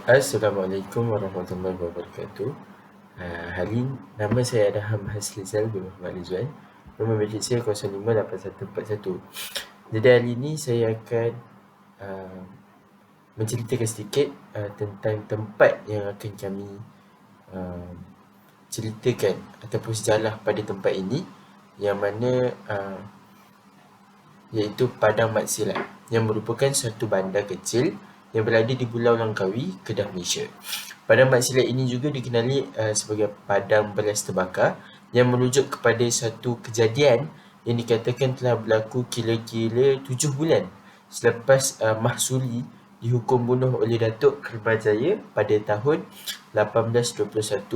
Assalamualaikum warahmatullahi wabarakatuh. Hari ini nama saya Adham Haslizal bin Muhammad Rizwan. Nombor bilik saya 058141. Jadi hari ini saya akan uh, menceritakan sedikit tentang tempat yang akan kami uh, ceritakan ataupun sejarah pada tempat ini, yang mana iaitu Padang Mat Silat, yang merupakan satu bandar kecil yang berada di Pulau Langkawi, Kedah, Malaysia. Padang Mat Silat ini juga dikenali sebagai Padang Belas Terbakar, yang merujuk kepada satu kejadian yang dikatakan telah berlaku kira-kira 7 bulan selepas Mahsuri dihukum bunuh oleh Datuk Kermajaya pada tahun 1821,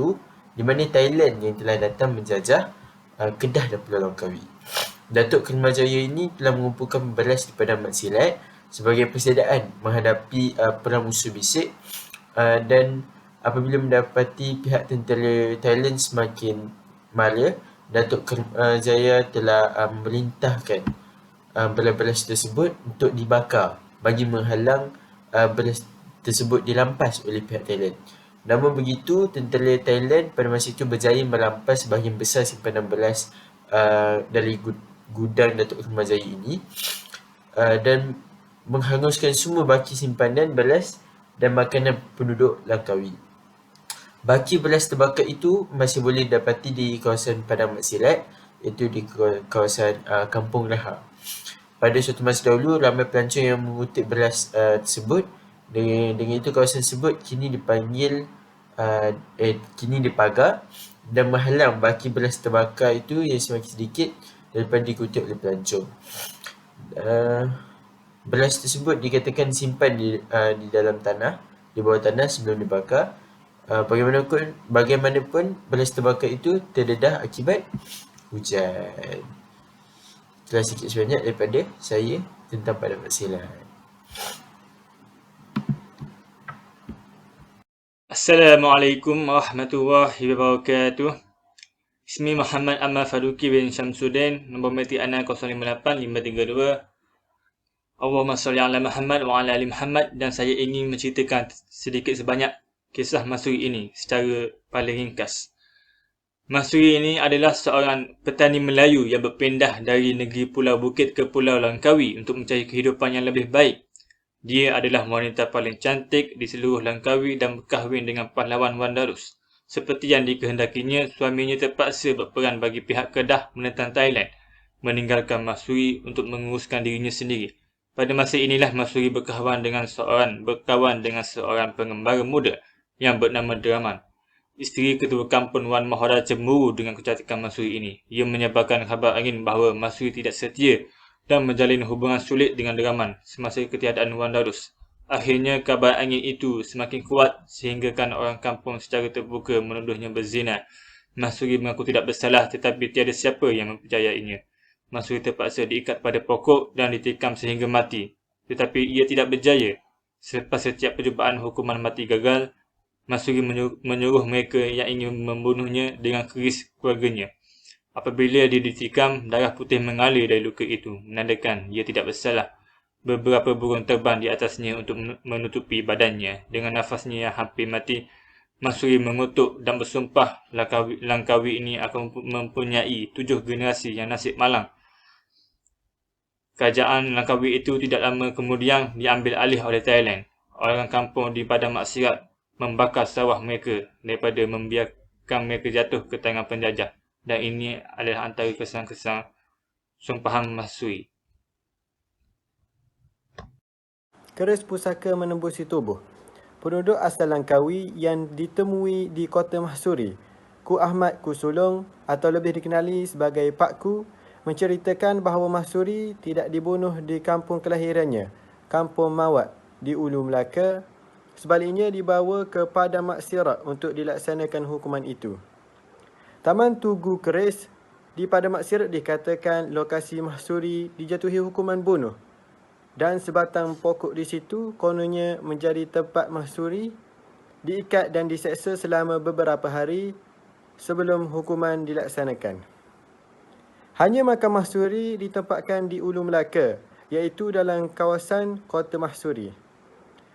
di mana Thailand yang telah datang menjajah Kedah dan Pulau Langkawi. Datuk Kermajaya ini telah mengumpulkan beras di Padang Mat Silat sebagai persediaan menghadapi perang musuh bisik, dan apabila mendapati pihak tentera Thailand semakin mara, Datuk Kermajaya telah memerintahkan beras-beras tersebut untuk dibakar bagi menghalang beras tersebut dirampas oleh pihak Thailand. Namun begitu, tentera Thailand pada masa itu berjaya merampas sebahagian besar simpanan beras dari gudang Datuk Kermajaya ini, dan menghanguskan semua baki simpanan beras dan makanan penduduk Langkawi. Baki beras terbakar itu masih boleh didapati di kawasan Padang Mat Silat, iaitu di kawasan Kampung Raha. Pada suatu masa dahulu, ramai pelancong yang mengutip beras tersebut. Dengan itu, kawasan tersebut kini dipagar dan menghalang baki beras terbakar itu yang semakin sedikit daripada dikutip oleh pelancong. Beras tersebut dikatakan disimpan di dalam tanah, di bawah tanah sebelum dibakar. Bagaimanapun beras terbakar itu terdedah akibat hujan. Itulah sikit sebanyak daripada saya tentang Padang Mat Silat. Assalamualaikum warahmatullahi wabarakatuh. Ismi Muhammad Amal Faruqi bin Syamsuddin, nombor meti ana 058532. Allahumma salli ala Muhammad wa ala ali Muhammad, dan saya ingin menceritakan sedikit sebanyak kisah Mahsuri ini secara paling ringkas. Mahsuri ini adalah seorang petani Melayu yang berpindah dari negeri Pulau Bukit ke Pulau Langkawi untuk mencari kehidupan yang lebih baik. Dia adalah wanita paling cantik di seluruh Langkawi dan berkahwin dengan pahlawan Wandarus. Seperti yang dikehendakinya, suaminya terpaksa berperan bagi pihak Kedah menentang Thailand, meninggalkan Mahsuri untuk menguruskan dirinya sendiri. Pada masa inilah Mahsuri berkawan dengan seorang pengembara muda yang bernama Draman. Isteri ketua kampung Wan Mahara cemburu dengan kecantikan Mahsuri ini. Ia menyebarkan khabar angin bahawa Mahsuri tidak setia dan menjalin hubungan sulit dengan Draman semasa ketiadaan Wandarus. Akhirnya kabar angin itu semakin kuat sehinggakan orang kampung secara terbuka menuduhnya berzina. Mahsuri mengaku tidak bersalah, tetapi tiada siapa yang mempercayainya. Mahsuri terpaksa diikat pada pokok dan ditikam sehingga mati. Tetapi ia tidak berjaya. Selepas setiap percubaan hukuman mati gagal, Mahsuri menyuruh mereka yang ingin membunuhnya dengan keris keluarganya. Apabila dia ditikam, darah putih mengalir dari luka itu, menandakan dia tidak bersalah. Beberapa burung terbang di atasnya untuk menutupi badannya. Dengan nafasnya yang hampir mati, Mahsuri mengutuk dan bersumpah Langkawi ini akan mempunyai 7 generasi yang nasib malang. Kerajaan Langkawi itu tidak lama kemudian diambil alih oleh Thailand. Orang kampung di Padang Mat Silat membakar sawah mereka daripada membiarkan mereka jatuh ke tangan penjajah. Dan ini adalah antara kesan-kesan sumpahan Mahsuri. Keris pusaka menembusi tubuh. Penduduk asal Langkawi yang ditemui di kota Mahsuri, Ku Ahmad Ku Sulong atau lebih dikenali sebagai Pak Ku, menceritakan bahawa Mahsuri tidak dibunuh di kampung kelahirannya, Kampung Mawat di Ulu Melaka. Sebaliknya dibawa ke Padang Mat Silat untuk dilaksanakan hukuman itu. Taman Tugu Keris di Padang Mat Silat dikatakan lokasi Mahsuri dijatuhi hukuman bunuh, dan sebatang pokok di situ kononnya menjadi tempat Mahsuri diikat dan diseksa selama beberapa hari sebelum hukuman dilaksanakan. Hanya makam Mahsuri ditempatkan di Ulu Melaka, iaitu dalam kawasan kota Mahsuri.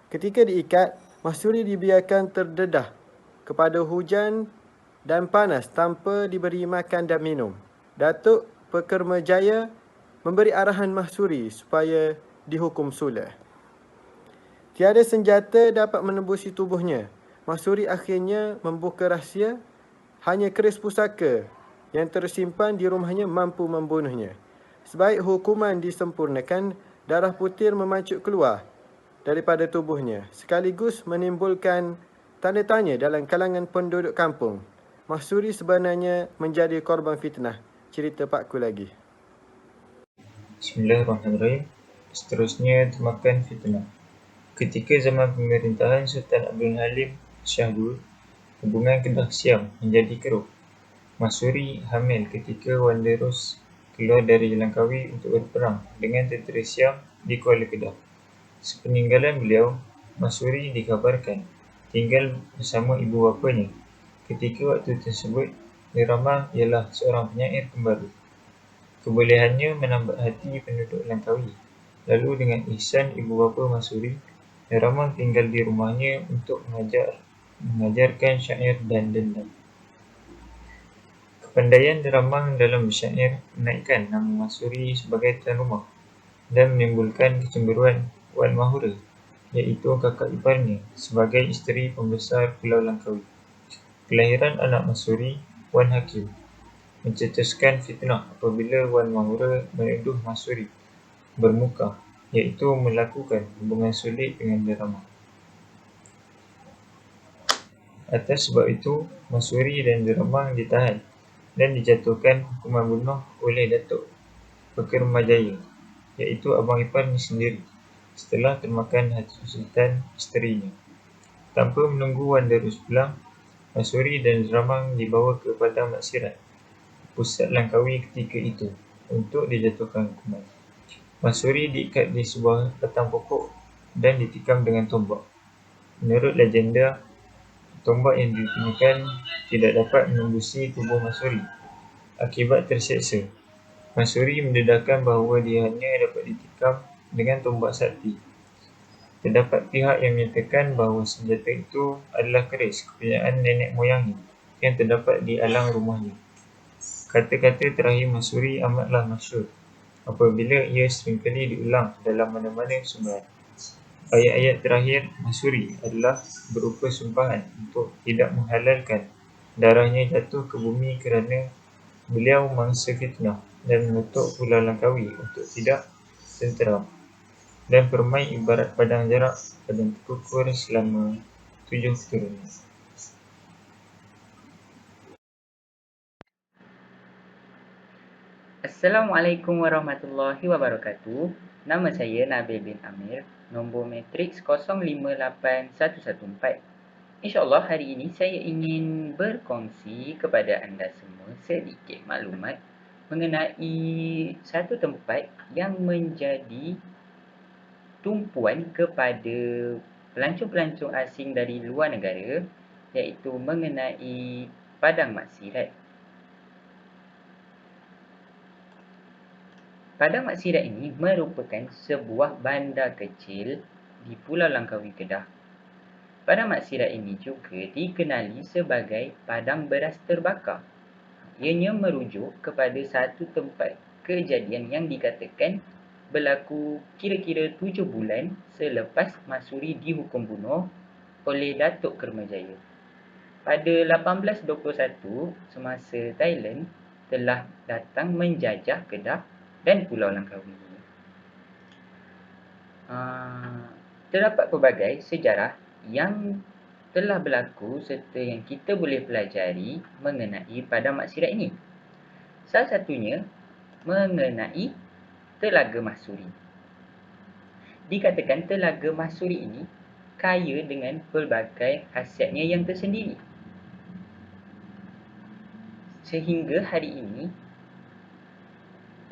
Ketika diikat, Mahsuri dibiarkan terdedah kepada hujan dan panas tanpa diberi makan dan minum. Datuk Pekermajaya memberi arahan Mahsuri supaya dihukum sula. Tiada senjata dapat menembusi tubuhnya. Mahsuri akhirnya membuka rahsia, hanya keris pusaka yang tersimpan di rumahnya mampu membunuhnya. Sebaik hukuman disempurnakan, darah putir memancut keluar daripada tubuhnya, sekaligus menimbulkan tanda tanya dalam kalangan penduduk kampung. Mahsuri sebenarnya menjadi korban fitnah. Cerita Pakku lagi. Bismillahirrahmanirrahim. Seterusnya, temakan fitnah. Ketika zaman pemerintahan Sultan Abdul Halim Shah II, hubungan Kedah Siam menjadi keruh. Mahsuri hamil ketika Wan Lerus keluar dari Langkawi untuk berperang dengan tentera Siam di Kuala Kedah. Sepeninggalan beliau, Mahsuri dikabarkan tinggal bersama ibu bapanya. Ketika waktu tersebut, Nirama ialah seorang penyair pembaru. Kebolehannya menambah hati penduduk Langkawi. Lalu dengan ihsan ibu bapa Mahsuri, Nirama tinggal di rumahnya untuk mengajarkan syair dan dendam. Kepandaian Nirama dalam bersyair menaikkan nama Mahsuri sebagai tuan rumah dan menimbulkan kecemburuan Wan Mahura, iaitu kakak iparnya, sebagai isteri pembesar Pulau Langkawi. Kelahiran anak Mahsuri, Wan Hakim, mencetuskan fitnah apabila Wan Mahura menuduh Mahsuri bermuka, iaitu melakukan hubungan sulit dengan Nirama. Atas sebab itu, Mahsuri dan Nirama ditahan dan dijatuhkan hukuman bunuh oleh Datuk Pekermajaya, iaitu abang iparnya sendiri, setelah termakan hati Sultan isterinya. Tanpa menunggu Wan Lerus pulang, Mahsuri dan Nirama dibawa ke Padang Maksirat, pusat Langkawi ketika itu, untuk dijatuhkan hukuman. Mahsuri diikat di sebuah batang pokok dan ditikam dengan tombak. Menurut legenda, tombak yang digunakan tidak dapat menembusi tubuh Mahsuri. Akibat terseksa, Mahsuri mendedahkan bahawa dia hanya dapat ditikam dengan tombak sakti. Terdapat pihak yang menyatakan bahawa senjata itu adalah keris kepunyaan nenek moyangnya yang terdapat di alang rumahnya. Kata-kata terakhir Mahsuri amatlah masyhur apabila ia seringkali diulang dalam mana-mana sumberan. Ayat-ayat terakhir Mahsuri adalah berupa sumpahan untuk tidak menghalalkan darahnya jatuh ke bumi kerana beliau mangsa fitnah dan mengutuk Pulau Langkawi untuk tidak tenteram, dan permai ibarat padang jarak padang terkukur selama 7 keturunan. Assalamualaikum warahmatullahi wabarakatuh. Nama saya Nabil bin Amir, nombor matriks 058114. InsyaAllah hari ini saya ingin berkongsi kepada anda semua sedikit maklumat mengenai satu tempat yang menjadi tumpuan kepada pelancong-pelancong asing dari luar negara, iaitu mengenai Padang Maksirat. Padang Maksirat ini merupakan sebuah bandar kecil di Pulau Langkawi, Kedah. Padang Maksirat ini juga dikenali sebagai Padang Beras Terbakar. Ianya merujuk kepada satu tempat kejadian yang dikatakan berlaku kira-kira 7 bulan selepas Mahsuri dihukum bunuh oleh Datuk Kermajaya. Pada 1821, semasa Thailand telah datang menjajah Kedah dan Pulau Langkawi. Terdapat pelbagai sejarah yang telah berlaku serta yang kita boleh pelajari mengenai Padang Maksirat ini. Salah satunya mengenai Telaga Mahsuri. Dikatakan Telaga Mahsuri ini kaya dengan pelbagai khasiatnya yang tersendiri. Sehingga hari ini,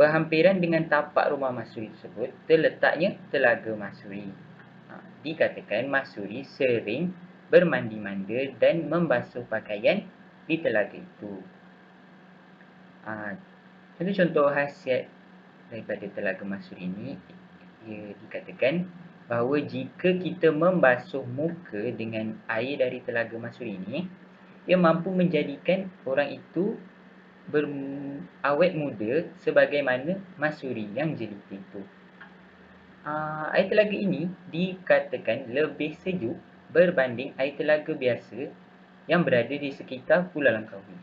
berhampiran dengan tapak rumah Mahsuri tersebut terletaknya Telaga Mahsuri. Dikatakan Mahsuri sering bermandi-manda dan membasuh pakaian di telaga itu. Contoh-contoh khasiat daripada Telaga Mahsuri ini, ia dikatakan bahawa jika kita membasuh muka dengan air dari Telaga Masuri ini, ia mampu menjadikan orang itu awet muda sebagaimana Masuri yang jelita itu. Air telaga ini dikatakan lebih sejuk berbanding air telaga biasa yang berada di sekitar Pulau Langkawi.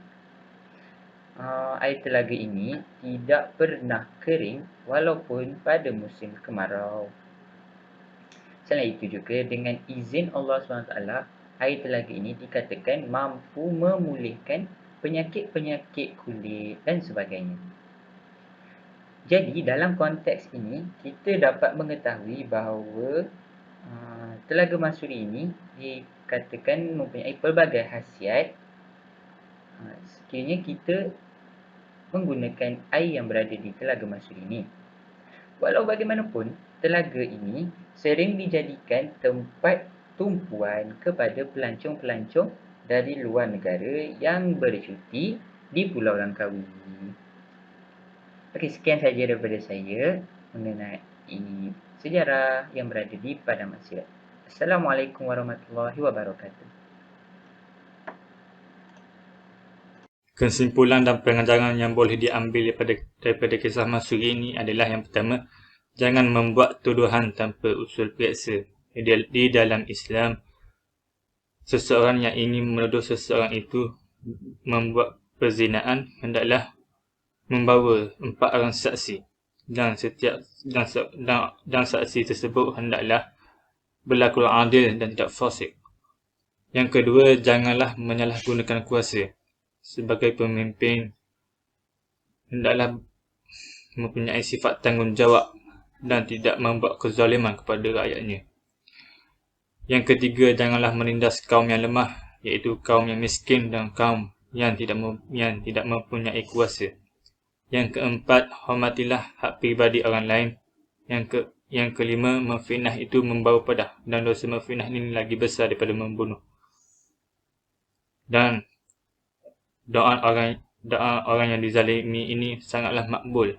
Air telaga ini tidak pernah kering walaupun pada musim kemarau. Selain itu juga, dengan izin Allah SWT, air telaga ini dikatakan mampu memulihkan penyakit-penyakit kulit dan sebagainya. Jadi dalam konteks ini, kita dapat mengetahui bahawa Telaga Masuri ini dikatakan mempunyai pelbagai khasiat sekiranya kita menggunakan air yang berada di Telaga Masuri ini. Walau bagaimanapun, telaga ini sering dijadikan tempat tumpuan kepada pelancong-pelancong dari luar negara yang bercuti di Pulau Langkawi. Okey, sekian saja daripada saya mengenai sejarah yang berada di Padang Maksiat. Assalamualaikum warahmatullahi wabarakatuh. Kesimpulan dan pengajaran yang boleh diambil daripada kisah Masuri ini adalah yang pertama, jangan membuat tuduhan tanpa usul periksa. Di dalam Islam, seseorang yang ingin menuduh seseorang itu membuat perzinaan hendaklah membawa 4 orang saksi, dan saksi tersebut hendaklah berlaku adil dan tidak fasik. Yang kedua, janganlah menyalahgunakan kuasa. Sebagai pemimpin, hendaklah mempunyai sifat tanggungjawab dan tidak membuat kezaliman kepada rakyatnya. Yang ketiga, janganlah menindas kaum yang lemah, iaitu kaum yang miskin dan kaum yang tidak mempunyai kuasa. Yang keempat, hormatilah hak pribadi orang lain. Yang kelima, memfitnah itu membawa pedah, dan dosa memfitnah ini lagi besar daripada membunuh. Dan doa orang yang dizalimi ini sangatlah makbul.